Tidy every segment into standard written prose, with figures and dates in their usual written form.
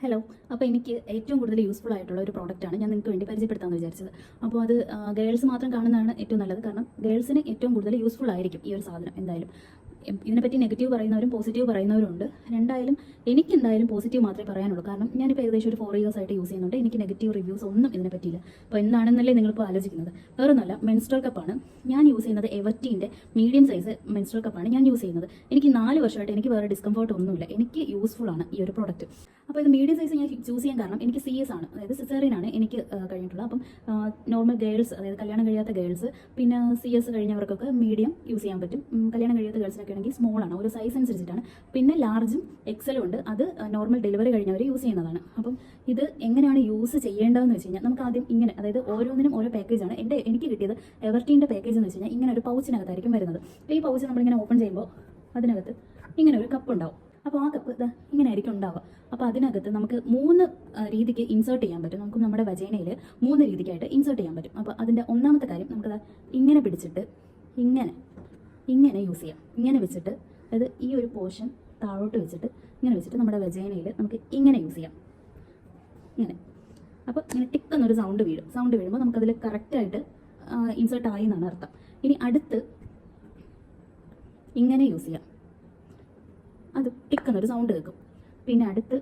Hello. അപ്പോൾ എനിക്ക് ഏറ്റവും കൂടുതൽ യൂസ്ഫുൾ ആയിട്ടുള്ള ഒരു പ്രോഡക്റ്റാണ് ഞാൻ നിങ്ങൾക്ക് വേണ്ടി പരിചയപ്പെടുത്താമെന്ന് വിചാരിച്ചത്. അപ്പോൾ അത് ഗേൾസ് മാത്രം കാണുന്നതാണ് ഏറ്റവും നല്ലത്. കാരണം ഗേൾസിന് ഏറ്റവും കൂടുതൽ യൂസ്ഫുൾ ആയിരിക്കും ഈ ഒരു സാധനം. എന്തായാലും ഇതിനെപ്പറ്റി നെഗറ്റീവ് പറയുന്നവരും പോസിറ്റീവ് പറയുന്നവരും ഉണ്ട്. രണ്ടായാലും എനിക്ക് എന്തായാലും പോസിറ്റീവ് മാത്രമേ പറയാനുള്ളൂ. കാരണം ഞാനിപ്പോൾ ഏകദേശം ഒരു 4 years ആയിട്ട് യൂസ് ചെയ്യുന്നുണ്ട്. എനിക്ക് നെഗറ്റീവ് റിവ്യൂസ് ഒന്നും ഇതിനെ പറ്റിയില്ല. അപ്പോൾ എന്താണെന്നല്ലേ നിങ്ങളിപ്പോൾ ആലോചിക്കുന്നത്. വേറൊന്നുമല്ല, മെൻസ്ട്രൽ കപ്പാണ് ഞാൻ യൂസ് ചെയ്യുന്നത്. എവർട്ടീൻ്റെ മീഡിയം സൈസ് മെൻസ്ട്രൽ കപ്പാണ് ഞാൻ യൂസ് ചെയ്യുന്നത്. എനിക്ക് 4 വർഷമായിട്ട് എനിക്ക് വേറെ ഡിസ്കംഫർട്ട് ഒന്നുമില്ല. എനിക്ക് യൂസ്ഫുൾ ആണ് ഈ ഒരു പ്രോഡക്റ്റ്. അപ്പോൾ ഇത് മീഡിയം സൈസ് ഞാൻ ചൂസ് ചെയ്യാൻ കാരണം എനിക്ക് CS ആണ്, അതായത് സിസേറിയനാണ് എനിക്ക് കഴിഞ്ഞിട്ടുള്ളത്. അപ്പം നോർമൽ ഗേൾസ്, അതായത് കല്യാണം കഴിയാത്ത ഗേൾസ്, പിന്നെ CS കഴിഞ്ഞവർക്കൊക്കെ മീഡിയം യൂസ് ചെയ്യാൻ പറ്റും. കല്യാണം കഴിയാത്ത ഗേൾസിനൊക്കെ ആണെങ്കിൽ സ്മോൾ ആണ്, ഒരു സൈസ് അനുസരിച്ചിട്ടാണ്. പിന്നെ ലാർജും എക്സലും ഉണ്ട്, അത് നോർമൽ ഡെലിവറി കഴിഞ്ഞവർ യൂസ് ചെയ്യുന്നതാണ്. അപ്പം ഇത് എങ്ങനെയാണ് യൂസ് ചെയ്യേണ്ടതെന്ന് വെച്ച് കഴിഞ്ഞാൽ നമുക്ക് ആദ്യം ഇങ്ങനെ, അതായത് ഓരോന്നിനും ഓരോ പാക്കേജാണ്. എനിക്ക് കിട്ടിയത് എവർട്ടീൻ്റെ പാക്കേജ് എന്ന് വെച്ച് കഴിഞ്ഞാൽ ഇങ്ങനെ ഒരു പൗച്ചിനകത്തായിരിക്കും വരുന്നത്. ഈ പൗച്ച് നമ്മളിങ്ങനെ ഓപ്പൺ ചെയ്യുമ്പോൾ അതിനകത്ത് ഇങ്ങനെ ഒരു കപ്പ് ഉണ്ടാവും. അപ്പോൾ ആ കപ്പ് ഇങ്ങനെ ആയിരിക്കും ഉണ്ടാവുക. അപ്പോൾ അതിനകത്ത് നമുക്ക് 3 രീതിക്ക് ഇൻസേർട്ട് ചെയ്യാൻ പറ്റും. നമുക്ക് നമ്മുടെ വജൈനയിൽ 3 രീതിക്കായിട്ട് ഇൻസേർട്ട് ചെയ്യാൻ പറ്റും. അപ്പോൾ അതിൻ്റെ ഒന്നാമത്തെ കാര്യം, നമുക്കത് ഇങ്ങനെ പിടിച്ചിട്ട് ഇങ്ങനെ യൂസ് ചെയ്യാം. ഇങ്ങനെ വെച്ചിട്ട്, അതായത് ഈ ഒരു പോർഷൻ താഴോട്ട് വെച്ചിട്ട് ഇങ്ങനെ വെച്ചിട്ട് നമ്മുടെ വജൈനയിൽ നമുക്ക് ഇങ്ങനെ യൂസ് ചെയ്യാം. ഇങ്ങനെ. അപ്പോൾ ഇങ്ങനെ ടിക്കെന്നൊരു സൗണ്ട് വീഴുമ്പോൾ നമുക്കതിൽ കറക്റ്റായിട്ട് ഇൻസേർട്ട് ആയി എന്നാണ് അർത്ഥം. ഇനി അടുത്ത് ഇങ്ങനെ യൂസ് ചെയ്യാം, അത് ടിക്കെന്നൊരു സൗണ്ട് കേൾക്കും. പിന്നെ അടുത്ത്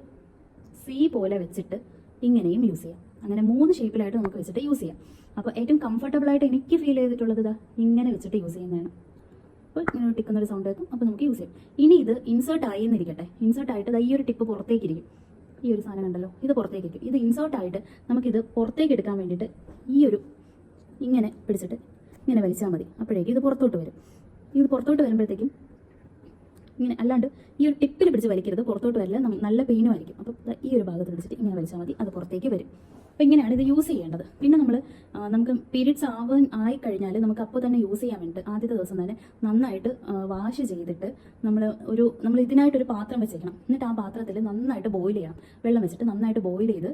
പോലെ വെച്ചിട്ട് ഇങ്ങനെയും യൂസ് ചെയ്യാം. അങ്ങനെ 3 ഷേപ്പിലായിട്ട് നമുക്ക് വെച്ചിട്ട് യൂസ് ചെയ്യാം. അപ്പോൾ ഏറ്റവും കംഫർട്ടബിളായിട്ട് എനിക്ക് ഫീൽ ചെയ്തിട്ടുള്ളത് ഇങ്ങനെ വെച്ചിട്ട് യൂസ് ചെയ്യുന്നതാണ്. അപ്പോൾ ഇങ്ങനെ ടിക്കുന്നൊരു സൗണ്ട് കേൾക്കും, അപ്പോൾ നമുക്ക് യൂസ് ചെയ്യാം. ഇനി ഇത് ഇൻസേർട്ട് ആയി എന്നിരിക്കട്ടെ. ഇൻസേർട്ട് ആയിട്ട് ഈ ഒരു ടിപ്പ് പുറത്തേക്കിരിക്കും. ഈ ഒരു സാധനം ഉണ്ടല്ലോ, ഇത് പുറത്തേക്കിരിക്കും. ഇത് ഇൻസേർട്ട് ആയിട്ട് നമുക്കിത് പുറത്തേക്ക് എടുക്കാൻ വേണ്ടിയിട്ട് ഇങ്ങനെ പിടിച്ചിട്ട് ഇങ്ങനെ വലിച്ചാൽ മതി. അപ്പോഴേക്കും ഇത് പുറത്തോട്ട് വരും. ഇത് പുറത്തോട്ട് വരുമ്പോഴത്തേക്കും ഇങ്ങനെ, അല്ലാണ്ട് ഈ ഒരു ടിപ്പിൽ പിടിച്ച് വലിക്കരുത്, പുറത്തോട്ട് വരില്ല, നല്ല പെയിനുമായിരിക്കും. അപ്പോൾ ഈ ഒരു ഭാഗത്ത് പിടിച്ചിട്ട് ഇങ്ങനെ വലിച്ചാൽ മതി, അത് പുറത്തേക്ക് വരും. അപ്പോൾ ഇങ്ങനെയാണ് ഇത് യൂസ് ചെയ്യേണ്ടത്. പിന്നെ നമുക്ക് പീരിയഡ്സ് ആയി കഴിഞ്ഞാൽ നമുക്ക് അപ്പോൾ തന്നെ യൂസ് ചെയ്യാൻ വേണ്ടിയിട്ട് ആദ്യത്തെ ദിവസം തന്നെ നന്നായിട്ട് വാഷ് ചെയ്തിട്ട് നമ്മൾ ഇതിനായിട്ടൊരു പാത്രം വെച്ചേക്കണം. എന്നിട്ട് ആ പാത്രത്തിൽ നന്നായിട്ട് ബോയിൽ ചെയ്യണം. വെള്ളം വെച്ചിട്ട് നന്നായിട്ട് ബോയിൽ ചെയ്ത്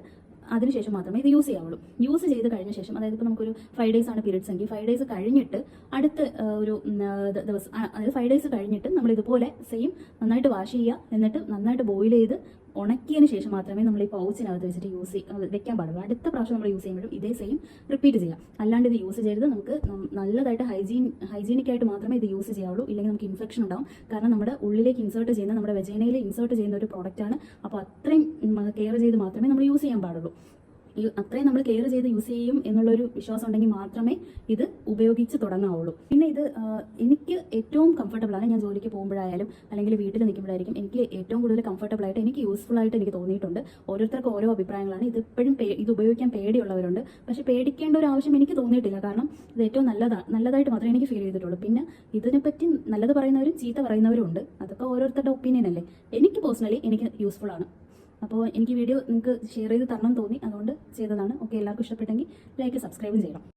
അതിനുശേഷം മാത്രമേ ഇത് യൂസ് ചെയ്യാവുള്ളൂ. യൂസ് ചെയ്ത് കഴിഞ്ഞ ശേഷം, അതായത് ഇപ്പോൾ നമുക്കൊരു 5 days ആണ് പീരിയഡ്സ് എങ്കിൽ 5 days കഴിഞ്ഞിട്ട് അടുത്ത ഒരു ദിവസം, അതായത് 5 days കഴിഞ്ഞിട്ട് നമ്മൾ ഇതുപോലെ സെയിം നന്നായിട്ട് വാഷ് ചെയ്യുക. എന്നിട്ട് നന്നായിട്ട് ബോയിൽ ചെയ്ത് ഉണക്കിയതിന് ശേഷം മാത്രമേ നമ്മൾ ഈ പൗച്ചിനകത്ത് വെച്ചിട്ട് വെക്കാൻ പാടുള്ളൂ. അടുത്ത പ്രാവശ്യം നമ്മൾ യൂസ് ചെയ്യുമ്പോഴും ഇതേ സെയിം റിപ്പീറ്റ് ചെയ്യാം. അല്ലാണ്ട് ഇത് യൂസ് ചെയ്ത് നമുക്ക് നല്ലതായിട്ട് ഹൈജീനിക്കായിട്ട് മാത്രമേ ഇത് യൂസ് ചെയ്യാവുള്ളൂ. ഇല്ലെങ്കിൽ നമുക്ക് ഇൻഫെക്ഷൻ ഉണ്ടാവും. കാരണം നമ്മുടെ ഉള്ളിലേക്ക് ഇൻസേർട്ട് ചെയ്യുന്ന, നമ്മുടെ വെജൈനയിൽ ഇൻസേർട്ട് ചെയ്യുന്ന ഒരു പ്രോഡക്റ്റാണ്. അപ്പോൾ അത്രയും കെയർ ചെയ്ത് മാത്രമേ നമ്മൾ യൂസ് ചെയ്യാൻ പാടുള്ളൂ. അത്രയും നമ്മൾ കെയർ ചെയ്ത് യൂസ് ചെയ്യും എന്നുള്ളൊരു വിശ്വാസം ഉണ്ടെങ്കിൽ മാത്രമേ ഇത് ഉപയോഗിച്ച് തുടങ്ങാവുള്ളൂ. പിന്നെ ഇത് എനിക്ക് ഏറ്റവും കംഫർട്ടബിളാണ്. ഞാൻ ജോലിക്ക് പോകുമ്പോഴായാലും അല്ലെങ്കിൽ വീട്ടിൽ നിൽക്കുമ്പോഴായിരിക്കും എനിക്ക് ഏറ്റവും കൂടുതൽ കംഫർട്ടബിളായിട്ട്, എനിക്ക് യൂസ്ഫുൾ ആയിട്ട് എനിക്ക് തോന്നിയിട്ടുണ്ട്. ഓരോരുത്തർക്കും ഓരോ അഭിപ്രായങ്ങളാണ്. ഇത് ഉപയോഗിക്കാൻ പേടിയുള്ളവരുണ്ട്. പക്ഷേ പേടിക്കേണ്ട ഒരു ആവശ്യം എനിക്ക് തോന്നിയിട്ടില്ല. കാരണം ഇത് ഏറ്റവും നല്ലതായിട്ട് മാത്രമേ എനിക്ക് ഫീൽ ചെയ്തിട്ടുള്ളൂ. പിന്നെ ഇതിനെപ്പറ്റി നല്ലത് പറയുന്നവരും ചീത്ത പറയുന്നവരും ഉണ്ട്. അതൊക്കെ ഓരോരുത്തരുടെ ഒപ്പീനിയൻ അല്ലേ. എനിക്ക് പേഴ്സണലി എനിക്ക് യൂസ്ഫുൾ ആണ്. അപ്പോൾ എനിക്ക് വീഡിയോ നിങ്ങൾക്ക് ഷെയർ ചെയ്ത് തരണം തോന്നി, അതുകൊണ്ട് ചെയ്തതാണ്. ഓക്കെ, എല്ലാവർക്കും ഇഷ്ടപ്പെട്ടെങ്കിൽ ലൈക്ക്, സബ്സ്ക്രൈബ് ചെയ്യണം.